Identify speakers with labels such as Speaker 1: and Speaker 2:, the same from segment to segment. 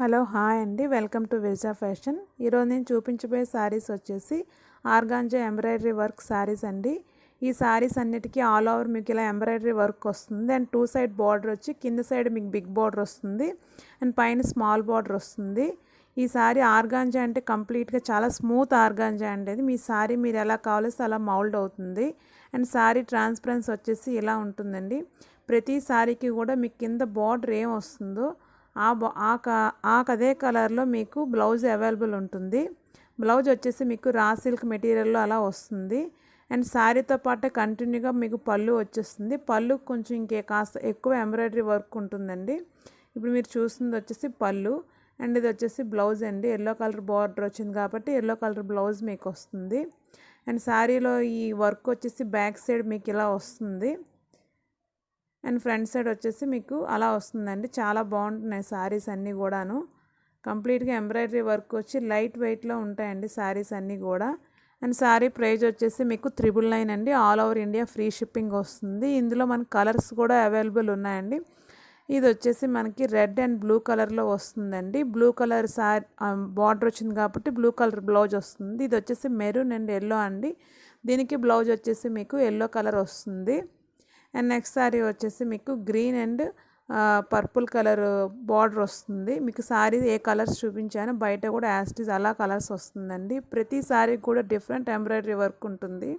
Speaker 1: Hello hi అండి, welcome to విజా fashion. ఈరోజు నేను చూపించబోయే శారీస్ వచ్చేసి ఆర్గాంజా ఎంబ్రాయిడరీ వర్క్ శారీస్ అండి. ఈ శారీస్ అన్నిటికీ ఆల్ ఓవర్ మీకు ఇలా ఎంబ్రాయిడరీ వర్క్ వస్తుంది. అండ్ టూ సైడ్ బార్డర్ వచ్చి కింద సైడ్ మీకు బిగ్ బార్డర్ వస్తుంది అండ్ పైన స్మాల్ బార్డర్ వస్తుంది. ఈ శారీ ఆర్గాంజా అంటే కంప్లీట్గా చాలా స్మూత్ ఆర్గాంజా అండి. అది మీ శారీ మీరు ఎలా కావాల్సి అలా మౌల్డ్ అవుతుంది. అండ్ శారీ ట్రాన్స్పరెన్సీ వచ్చేసి ఇలా ఉంటుందండి. ప్రతి శారీకి కూడా మీకు కింద బార్డర్ ఏం వస్తుందో అదే కలర్లో మీకు బ్లౌజ్ అవైలబుల్ ఉంటుంది. బ్లౌజ్ వచ్చేసి మీకు రా సిల్క్ మెటీరియల్లో అలా వస్తుంది. అండ్ శారీతో పాటు కంటిన్యూగా మీకు పళ్ళు వచ్చేస్తుంది. పళ్ళు కొంచెం కాస్త ఎక్కువ ఎంబ్రాయిడరీ వర్క్ ఉంటుందండి. ఇప్పుడు మీరు చూస్తుంది వచ్చేసి పళ్ళు అండ్ ఇది వచ్చేసి బ్లౌజ్ అండి. ఎల్లో కలర్ బార్డర్ వచ్చింది కాబట్టి ఎల్లో కలర్ బ్లౌజ్ మీకు వస్తుంది. అండ్ శారీలో ఈ వర్క్ వచ్చేసి బ్యాక్ సైడ్ మీకు ఇలా వస్తుంది అండ్ ఫ్రంట్ సైడ్ వచ్చేసి మీకు అలా వస్తుందండి. చాలా బాగుంటున్నాయి శారీస్ అన్నీ కూడాను. కంప్లీట్గా ఎంబ్రాయిడరీ వర్క్ వచ్చి లైట్ వెయిట్లో ఉంటాయండి శారీస్ అన్నీ కూడా. అండ్ శారీ ప్రైస్ వచ్చేసి మీకు 999 అండి. All over India free shipping వస్తుంది. ఇందులో మనకి కలర్స్ కూడా అవైలబుల్ ఉన్నాయండి. ఇది వచ్చేసి మనకి రెడ్ అండ్ బ్లూ కలర్లో వస్తుందండి. బ్లూ కలర్ బార్డర్ వచ్చింది కాబట్టి బ్లూ కలర్ బ్లౌజ్ వస్తుంది. ఇది వచ్చేసి మెరూన్ అండ్ ఎల్లో అండి. దీనికి బ్లౌజ్ వచ్చేసి మీకు ఎల్లో కలర్ వస్తుంది. అండ్ నెక్స్ట్ శారీ వచ్చేసి మీకు green and purple colour border వస్తుంది. మీకు శారీ ఏ కలర్స్ చూపించానో బయట కూడా యాస్టీస్ అలా కలర్స్ వస్తుందండి. ప్రతి శారీ కూడా డిఫరెంట్ ఎంబ్రాయిడరీ వర్క్ ఉంటుంది.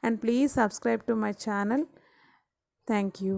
Speaker 1: And please subscribe to my channel. Thank you.